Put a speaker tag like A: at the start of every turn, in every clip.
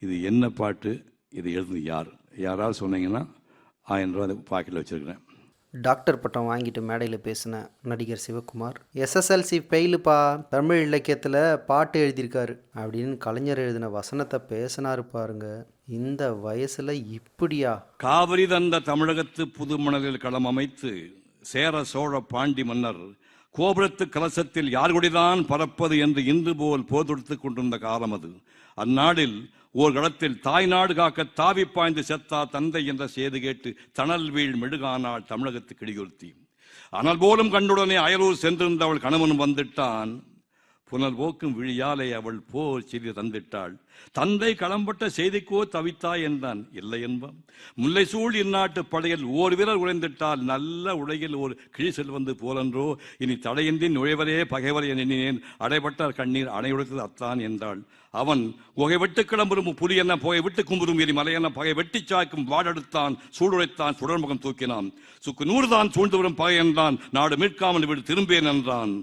A: இது என்ன பாட்டு, இது எழுதுனது யார்? யாராவது சொன்னீங்கன்னா 1000 ரூபா பாக்கெட்டில் வச்சுருக்கிறேன்.
B: டாக்டர் பட்டம் வாங்கிட்டு மேடையில் பேசின நடிகர் சிவகுமார், எஸ்எஸ்எல்சி ஃபெயிலுப்பா, தமிழ் இலக்கியத்தில் பாட்டு எழுதியிருக்காரு அப்படின்னு கலைஞர் எழுதின வசனத்தை பேசினாரு பாருங்க. இந்த வயசில் இப்படியா?
A: காவிரி தந்த தமிழகத்து புதுமணலில் களம் அமைத்து சேர சோழ பாண்டி மன்னர் கோபுரத்து கலசத்தில் யார்குடிதான் பறப்பது என்று இன்று போல் போதொடுத்து கொண்டிருந்த காலம் அது. அந்நாளில் ஓர் களத்தில் தாய்நாடு காக்க தாவி பாய்ந்து செத்தா தந்தை என்ற செய்தி கேட்டு தணல் வீழ் மெழுகானாள் தமிழகத்து கிளியொருத்தி. அனல் போலும் கண்டுடனே அயலூர் சென்றிருந்த அவள் கணவன் வந்துட்டான். புனல் போக்கும் விழியாலே அவள் போர் செய்தி தந்திட்டாள். தந்தை களம்பட்ட செய்திக்கோ தவித்தாய் என்றான். இல்லை என்பான். முல்லை சூழ் இந்நாட்டு படையில் ஓர் வீரர் உழைந்திட்டால் நல்ல உலகில் ஒரு கிழி செல்வந்து போலன்றோ, இனி தடையின்றி நுழைவரே பகைவர் எண்ணினேன், அடைபட்டார் கண்ணீர் அணையுடைத்தது அத்தான் என்றாள். அவன் புகை விட்டு கிளம்பும் புலி என்ன புகை விட்டு கும்புறும் எரி மலையென பகை வெட்டி சாய்க்கும் வாடெடுத்தான், சூடுழைத்தான், சுடர்முகம் தூக்கினான். சுக்கு 100 தான் சூழ்ந்து வரும் பகை என்றான். நாடு மீட்காமல் விடு திரும்பேன் என்றான்.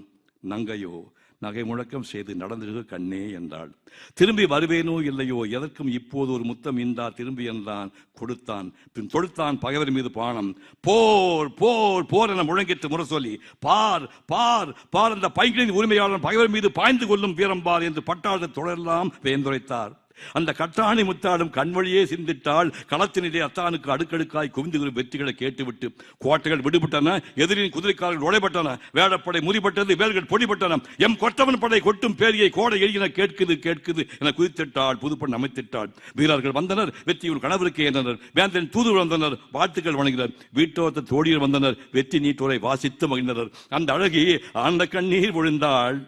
A: நங்கையோ நகை முழக்கம் செய்து நடந்திருக்க கண்ணே என்றாள். திரும்பி வருவேனோ இல்லையோ, எதற்கும் இப்போது ஒரு முத்தம் இன்றா திரும்பி என்றான். கொடுத்தான். பின் தொடுத்தான் பகைவர் மீது பானம். போர் போர் போர் என முழங்கிட்டு முரசொலி, பார் பார் பார் அந்த பைங்கிலின் உரிமையாளன் பகைவர் மீது பாய்ந்து கொள்ளும் வீரம்பார் என்று பட்டாளத்தை தொடரெல்லாம் வேந்துரைத்தார். அந்த கட்டாணி முத்தாடும் கண்வழியே சிந்திட்டாள். களத்தினிலே அத்தானுக்கு அடுக்கடுக்காய் குவிந்து வெற்றிகளை கேட்டுவிட்டு கோட்டைகள் விடுபட்டன, எதிரின் குதிரைக்காரர்கள் உடைபட்டன, வேடப்படை முறிபட்டது, வேல்கள் பொடிபட்டன, எம் கொட்டவன் படை கொட்டும் பேரியை கோடை எழின கேட்குது கேட்குது என குதித்திட்டாள். புதுப்பண் அமைத்திட்டாள். வீரர்கள் வந்தனர், வெற்றி ஒரு கணவருக்கு ஏற்றனர். வேந்தன் தூது வந்தனர், வாழ்த்துக்கள் வணங்கினர். வீட்டோத்த தோழியர் வந்தனர், வெற்றி நீட்டோரை வாசித்து மகிழ்ந்தனர். அந்த அழகி ஆழ்ந்த கண்ணீர் விழுந்தாள்.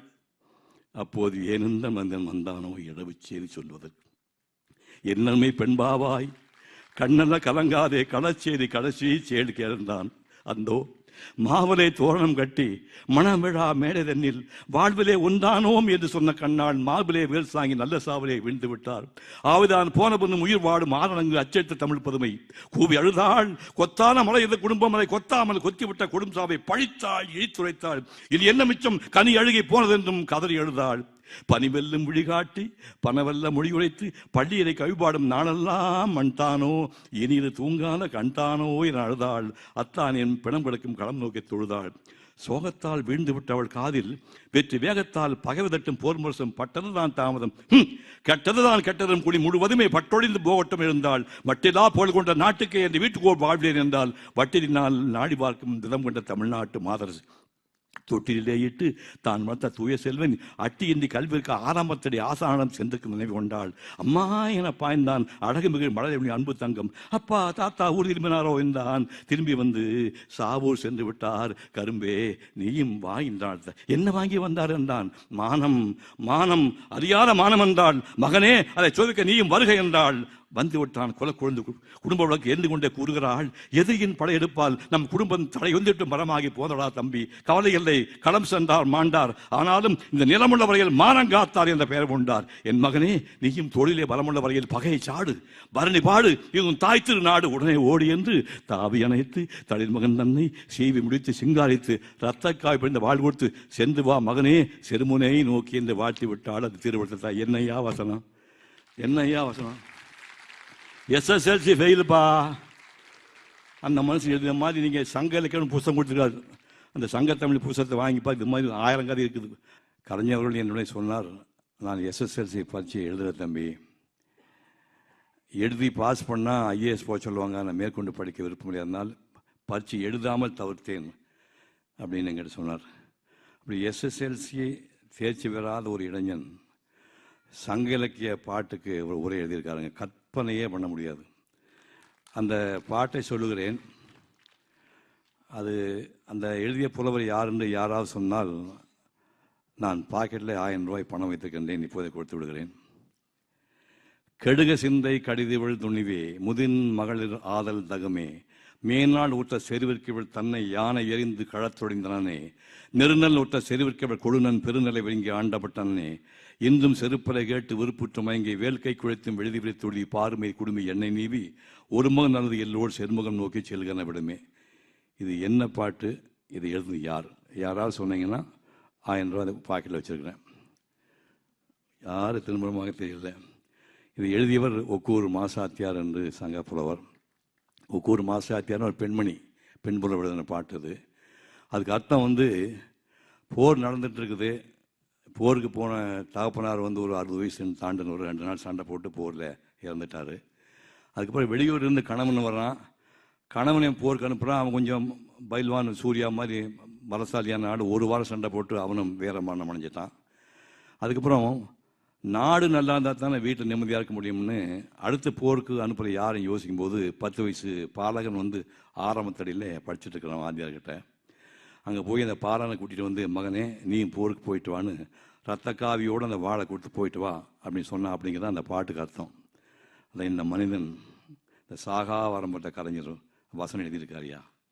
A: அப்போது ஏனெந்த மந்தன் வந்தானோ இடவு செய்தி சொல்வதற்கு. என்னமே பெண்பாவாய் கண்ணல்ல கலங்காதே களச்செய்தி கடைசி சேடு கேழ்ந்தான். அந்தோ மாவலை தோரணம் கட்டி மணவிழா மேடை தன்னில் வாழ்விலே ஒன்றானோம் என்று சொன்ன கண்ணாள் மார்பிலே வேல் சாங்கி நல்ல சாவலே விழுந்து விட்டார். ஆவிதான் போன பொண்ணும் உயிர் வாடும் ஆரணங்கு அச்செடுத்த தமிழ் பதுமை கூவி அழுதாள். கொத்தான மலை இந்த குடும்பம் அதை கொத்தாமல் கொத்திவிட்ட குடும்ப சாவை பழித்தாள், இழித்துரைத்தாள். இது என்ன மிச்சம் கனி அழுகி போனதென்றும் கதறி எழுதாள். பனிவெல்லும் விழிகாட்டி பனவெல்ல மொழியுரைத்து பள்ளியரை கவிபாடும் நாளெல்லாம் மண்தானோ, இனிது தூங்காத கண்தானோ என அழுதாள். அத்தான் என் பிணம் கிடக்கும் களம் நோக்கி தொழுதாள். சோகத்தால் வீழ்ந்து விட்டவள் காதில் வெற்றி வேகத்தால் பகைவு தட்டும் போர் முரசம் பட்டதுதான் தாமதம், கெட்டதுதான் கெட்டதும் கூடி முழுவதுமே பட்டொழிந்து போகட்டும் எழுந்தாள். மட்டிலா போல் கொண்ட நாட்டுக்கே என்று வீட்டுக்கோள் வாழ்வேன் என்றால் வட்டினால் நாடி பார்க்கும் தினம் கொண்ட தமிழ்நாட்டு மாதரசு தொட்டிலே இட்டு தான் வளர்த்த தூய செல்வன் அட்டியின்றி கல்விற்கு ஆரம்பத்தடி ஆசானம் சென்றுக்கு நினைவு கொண்டாள். அம்மா என பாய்ந்தான் அழகு மிகு மழை அன்பு தங்கம். அப்பா தாத்தா ஊர் திரும்பினாரோ என்றான். திரும்பி வந்து சாவூர் சென்று விட்டார் கரும்பே நீயும் வா என்றாள். என்ன வாங்கி வந்தார் என்றான். மானம் மானம் அறியாத மானம் என்றாள். மகனே அதை சோதிக்க நீயும் வருகை என்றாள். வந்து விட்டான் கொலை குழந்து குடும்ப வழக்கு எரிந்து கொண்டே கூறுகிறாள். எதிரியின் படையெடுப்பால் நம் குடும்பம் தடையொந்திட்டு மரமாகி போதடா தம்பி, கவலை இல்லை, களம் சென்றார் மாண்டார், ஆனாலும் இந்த நிலமுள்ள வரையில் மானங்காத்தார் என்ற பெயர் கொண்டார். என் மகனே நீயும் தொழிலே பலமுள்ள வரையில் பகையை சாடு, பரணி பாடு, இதுவும் தாய் திரு நாடு உடனே ஓடி என்று தாவி அணைத்து தளிர் மகன் தன்னை சீவி முடித்து சிங்காரித்து ரத்தக்காய் பிடிந்த வாழ் கொடுத்து சென்று வா மகனே செருமுனை நோக்கி என்று வாழ்த்தி விட்டாள். அது திருவிழா. என்னையா வசனம், என்னையா வசனம். எஸ்எஸ்எல்சி ஃபெயிலுப்பா. அந்த மனசு எழுதின மாதிரி நீங்கள் சங்க இலக்கியம் புத்தகம் கொடுத்துருக்காரு. அந்த சங்க தமிழ் புத்தகத்தை வாங்கிப்பா. இது மாதிரி 1000 கதை இருக்குது. கலைஞர்கள் என்னுடைய சொன்னார், நான் எஸ்எஸ்எல்சி பரீட்சை எழுதுகிற தம்பி, எழுதி பாஸ் பண்ணால் ஐஏஎஸ் போக சொல்லுவாங்க, நான் மேற்கொண்டு படிக்க விருப்பம் முடியாதனால் பரீட்சை எழுதாமல் தவிர்த்தேன் அப்படின்னு என்கிட்ட சொன்னார். அப்படி எஸ்எஸ்எல்சியை தேர்ச்சி பெறாத ஒரு இளைஞன் சங்க இலக்கிய பாட்டுக்கு ஒரு உரை எழுதியிருக்காருங்க. கற்பனையே பண்ண முடியாது. அந்த பாட்டை சொல்லுகிறேன். அது அந்த எழுதிய புலவர் யார் என்று யாராவது சொன்னால் நான் பாக்கெட்டில் 1000 ரூபாய் பணம் வைத்திருக்கின்றேன், இப்போதை கொடுத்து விடுகிறேன். கெடுக சிந்தை கடிதிவள் துணிவே முதின் மகளிர் ஆதல் தகமே மேனாள் ஊற்ற செருவிற்கவள் தன்னை யானை எறிந்து களத்தொழிந்தனே நெருநல் ஊற்ற செருவிற்கவள் கொழுநன் பெருநிலை விழுங்கி ஆண்டப்பட்டனே இன்றும் செருப்பலை கேட்டு விருப்புற்று மயங்கி வேல்கை குழைத்தும் எழுதி விழித்துள்ளி பாருமை குடுமி எண்ணெய் நீவி ஒரு மகன் நல்லது எல்லோடு செருமுகம் நோக்கி செல்கன விடுமே. இது என்ன பாட்டு, இது எழுதுனது யார்? யாராவது சொன்னீங்கன்னா 1000 ரூபா பாக்கெட்டில் வச்சுருக்கிறேன். யார் திரும்பமாக தெரியல. இது எழுதியவர் ஒக்கூர் மாசாத்தியார் என்று சங்க புலவர். ஒக்கூர் மாசாத்தியார் ஒரு பெண்மணி, பெண் புலவர் எழுதின பாட்டு அது. அதுக்கு அர்த்தம் வந்து, போர் நடந்துட்டு இருக்குது, போருக்கு போன தகப்பனார் வந்து ஒரு 60 வயசு தாண்டின ஒரு 2 நாள் சண்டை போட்டு போரில் இறந்துட்டார். அதுக்கப்புறம் வெளியூர் இருந்து கணவன் வர்றான், கணவனை போருக்கு அனுப்புகிறான். அவன் கொஞ்சம் பைல்வான் சூர்யா மாதிரி பலசாலியான நாடு, ஒரு வாரம் சண்டை போட்டு அவனும் வேற மரணம் அடைஞ்சிட்டான். அதுக்கப்புறம் நாடு நல்லா இருந்தால் தானே வீட்டில் நிம்மதியாக இருக்க முடியும்னு அடுத்த போருக்கு அனுப்புகிற யாரும் யோசிக்கும்போது 10 வயசு பாலகன் வந்து ஆரம்பத்தடியில் படிச்சுட்டு இருக்கிறான் வாத்தியார்கிட்ட. அங்கே போய் அந்த பாலனை கூட்டிகிட்டு வந்து, மகனே நீ போருக்கு போயிட்டு வான்னு ரத்த காவியோடு அந்த வாழை கொடுத்து போயிட்டு வா அப்படின்னு சொன்னான். அப்படிங்கிறத அந்த பாட்டுக்கு அர்த்தம். அதை இந்த மனிதன், இந்த சாகா வரம்பட்ட கலைஞர் வசனம் எழுதியிருக்காருயா.